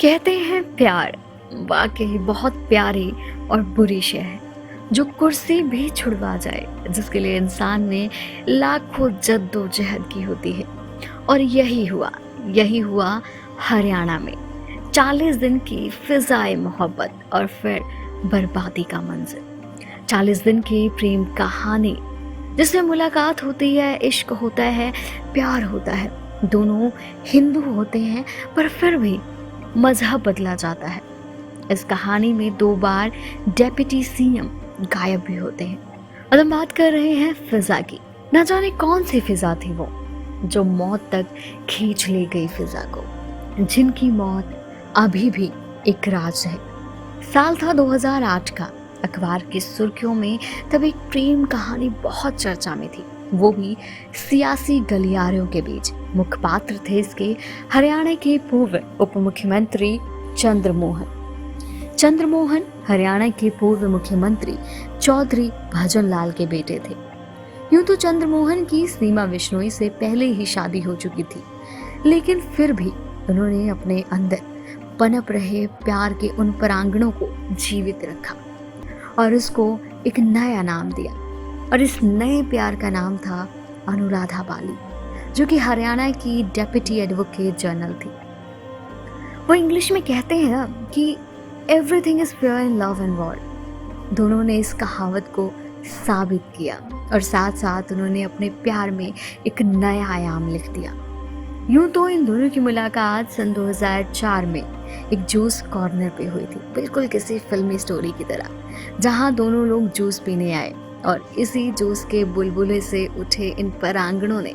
कहते हैं प्यार वाकई बहुत प्यारी और बुरी शय है जो कुर्सी भी छुड़वा जाए, जिसके लिए इंसान ने लाखों जद्दोजहद की होती है। और यही हुआ हरियाणा में 40 दिन की फिजाए मोहब्बत और फिर बर्बादी का मंजर। 40 दिन की प्रेम कहानी जिसमें मुलाकात होती है, इश्क होता है, प्यार होता है। दोनों हिंदू होते हैं पर फिर भी मजहब बदला जाता है। इस कहानी में 2 बार डेप्यूटी सीएम गायब भी होते हैं। और हम बात कर रहे हैं फिजा की। न जाने कौन सी फिजा थी वो जो मौत तक खींच ले गई फिजा को, जिनकी मौत अभी भी एक राज है। साल था 2008 का। अखबार की सुर्खियों में तब एक प्रेम कहानी बहुत चर्चा में थी, वो भी सियासी गलियारों के बीच। मुख्य पात्र थे इसके हरियाणा के पूर्व उप मुख्यमंत्री चंद्रमोहन हरियाणा के पूर्व मुख्यमंत्री चौधरी भजनलाल के बेटे थे। यूं तो चंद्रमोहन की सीमा बिश्नोई से पहले ही शादी हो चुकी थी, लेकिन फिर भी उन्होंने अपने अंदर पनप रहे प्यार के उन प्रांगणों को जीवित रखा और उसको एक नया नाम दिया। और इस नए प्यार का नाम था अनुराधा बाली, जो कि हरियाणा की डेप्यूटी एडवोकेट जनरल थी। वो इंग्लिश में कहते हैं ना कि everything is fair in love and war. दोनों ने इस कहावत को साबित किया और साथ साथ उन्होंने अपने प्यार में एक नया आयाम लिख दिया। यूं तो इन दोनों की मुलाकात सन 2004 में एक जूस कॉर्नर पे हुई थी, बिल्कुल किसी फिल्मी स्टोरी की तरह, जहां दोनों लोग जूस पीने आए और इसी जूस के बुलबुले से उठे इन परांगणों ने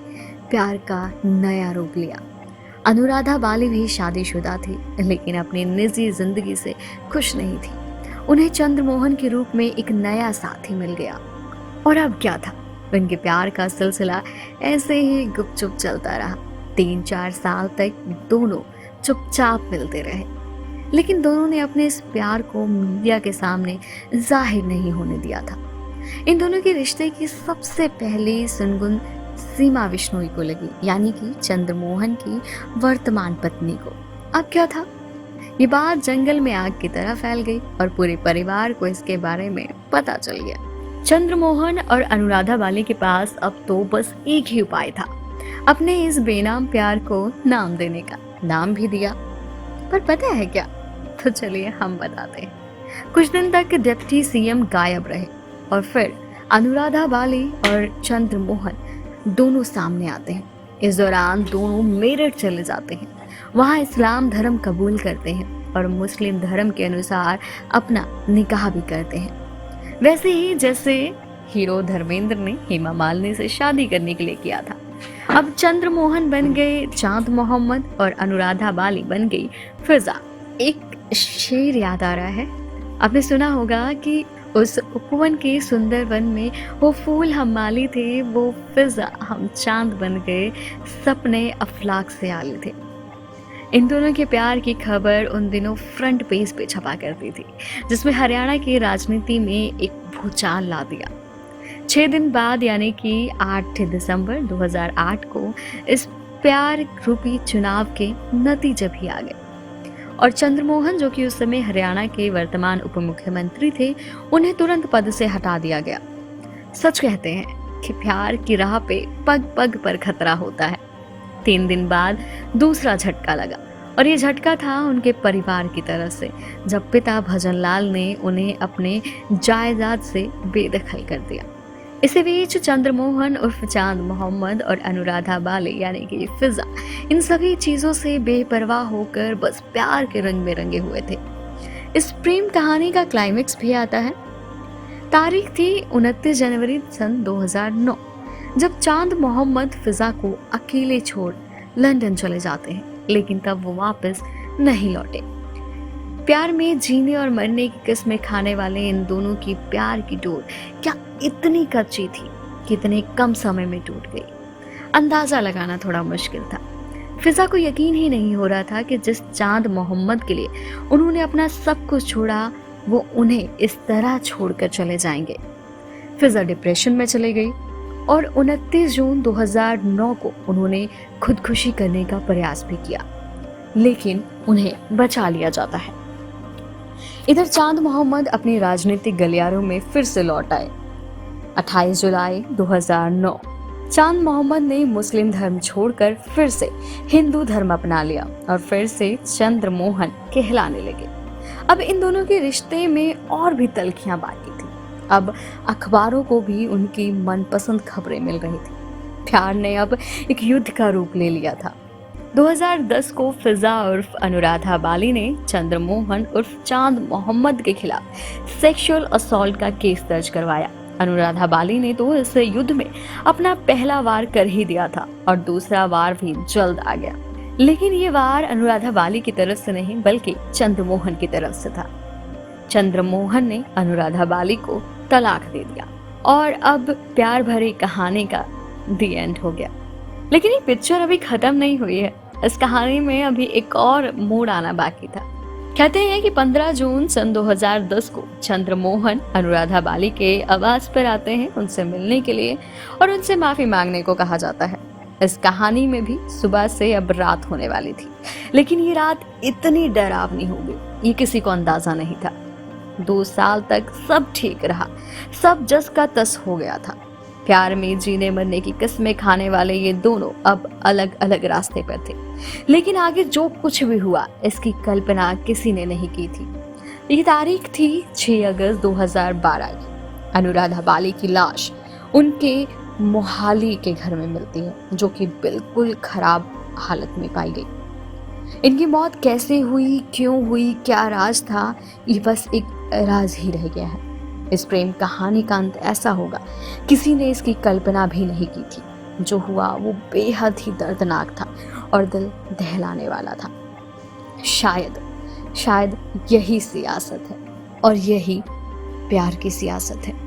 प्यार का नया रूप लिया। अनुराधा बाली भी शादीशुदा थी, लेकिन अपनी निजी जिंदगी से खुश नहीं थी। उन्हें चंद्रमोहन के रूप में एक नया साथी मिल गया। और अब क्या था, उनके प्यार का सिलसिला ऐसे ही गुपचुप चलता रहा। 3-4 साल तक दोनों चुपचाप मिलते रहे, लेकिन दोनों ने अपने इस प्यार को मीडिया के सामने जाहिर नहीं होने दिया था। इन दोनों के रिश्ते की सबसे पहली सुनगुन सीमा बिश्नोई को लगी, यानी कि चंद्रमोहन की वर्तमान पत्नी को। अब क्या था, ये बात जंगल में आग की तरह फैल गई और पूरे परिवार को इसके बारे में पता चल गया। चंद्रमोहन और अनुराधा बाली के पास अब तो बस एक ही उपाय था, अपने इस बेनाम प्यार को नाम देने का। नाम भी दिया, पर पता है क्या? तो चलिए हम बताते हैं। कुछ दिन तक डिप्टी सीएम गायब रहे और फिर अनुराधा बाली और चंद्रमोहन दोनों सामने आते हैं। इस दौरान दोनों मेरठ चले जाते हैं, वहाँ इस्लाम धर्म कबूल करते हैं और मुस्लिम धर्म के अनुसार अपना निकाह भी करते हैं, वैसे ही जैसे हीरो धर्मेंद्र ने हेमा मालिनी से शादी करने के लिए किया था। अब चंद्रमोहन बन गए चांद मोहम्मद और अनुराधा बाली बन गई फिजा। एक शेर याद आ रहा है, आपने सुना होगा कि उस उपवन के सुंदर वन में वो फूल हम माली थे, वो फिजा हम चांद बन गए, सपने अफलाक से आले थे। इन दोनों के प्यार की खबर उन दिनों फ्रंट पेज पे छपा करती थी, जिसमें हरियाणा की राजनीति में एक भूचाल ला दिया। 6 दिन बाद यानी कि 8 दिसंबर 2008 को इस प्यार रूपी चुनाव के नतीजे भी आ गए और चंद्रमोहन, जो कि उस समय हरियाणा के वर्तमान उप मुख्यमंत्री थे, उन्हें तुरंत पद से हटा दिया गया। सच कहते हैं कि प्यार की राह पे पग पग पर खतरा होता है। 3 दिन बाद दूसरा झटका लगा और ये झटका था उनके परिवार की तरफ से, जब पिता भजनलाल ने उन्हें अपने जायदाद से बेदखल कर दिया। इसी बीच चंद्रमोहन उर्फ चांद मोहम्मद और अनुराधा बाली यानी कि फिजा इन सभी चीजों से बेपरवाह होकर बस प्यार के रंग में रंगे हुए थे। इस प्रेम कहानी का क्लाइमेक्स भी आता है। तारीख थी 29 जनवरी सन 2009, जब चांद मोहम्मद फिजा को अकेले छोड़ लंदन चले जाते हैं, लेकिन तब वो वापस नहीं लौटे। प्यार में जीने और मरने की किस्में खाने वाले इन दोनों की प्यार की डोर क्या इतनी कच्ची थी कि इतने कम समय में टूट गई, अंदाजा लगाना थोड़ा मुश्किल था। फिजा को यकीन ही नहीं हो रहा था कि जिस चांद मोहम्मद के लिए उन्होंने अपना सब कुछ छोड़ा, वो उन्हें इस तरह छोड़कर चले जाएंगे। फिजा डिप्रेशन में चली गई और 29 जून 2009 को उन्होंने खुदकुशी करने का प्रयास भी किया। लेकिन उन्हें बचा लिया जाता है। इधर चांद मोहम्मद अपने राजनीतिक गलियारों में फिर से लौट आए। 28 जुलाई 2009 चांद मोहम्मद ने मुस्लिम धर्म छोड़कर फिर से हिंदू धर्म अपना लिया और फिर से चंद्र मोहन कहलाने लगे। अब इन दोनों के रिश्ते में और भी तल्खियां बाकी थी। अब अखबारों को भी उनकी मनपसंद खबरें मिल रही थी। प्यार ने अब एक युद्ध का रूप ले लिया था। 2010 को फिजा उर्फ अनुराधा बाली ने चंद्र मोहन उर्फ चांद मोहम्मद के खिलाफ सेक्सुअल असॉल्ट का केस दर्ज करवाया। अनुराधा बाली ने तो इस युद्ध में अपना पहला वार कर ही दिया था और दूसरा वार भी जल्द आ गया। लेकिन ये वार अनुराधा बाली की तरफ से नहीं बल्कि चंद्र मोहन की तरफ से था। चंद्र मोहन ने अनुराधा बाली को तलाक दे दिया और अब प्यार भरी कहानी का दी एंड हो गया। लेकिन ये पिक्चर अभी खत्म नहीं हुई है। इस कहानी में अभी एक और मोड़ आना बाकी था। कहते हैं कि 15 जून सन 2010 को चंद्र मोहन अनुराधा बाली के आवास पर आते हैं उनसे मिलने के लिए और उनसे माफी मांगने को कहा जाता है। इस कहानी में भी सुबह से अब रात होने वाली थी, लेकिन ये रात इतनी डरावनी होगी ये किसी को अंदाजा नहीं था। 2 साल तक सब ठीक रहा, सब जस का तस हो गया था। प्यार में जीने मरने की किस्में खाने वाले ये दोनों अब अलग अलग रास्ते पर थे। लेकिन आगे जो कुछ भी हुआ इसकी कल्पना किसी ने नहीं की थी। ये तारीख थी 6 अगस्त 2012 की। अनुराधा बाली की लाश उनके मोहाली के घर में मिलती है, जो कि बिल्कुल खराब हालत में पाई गई। इनकी मौत कैसे हुई, क्यों हुई, क्या राज था, ये बस एक राज ही रह गया है। इस प्रेम कहानी का अंत ऐसा होगा किसी ने इसकी कल्पना भी नहीं की थी। जो हुआ वो बेहद ही दर्दनाक था और दिल दहलाने वाला था। शायद यही सियासत है और यही प्यार की सियासत है।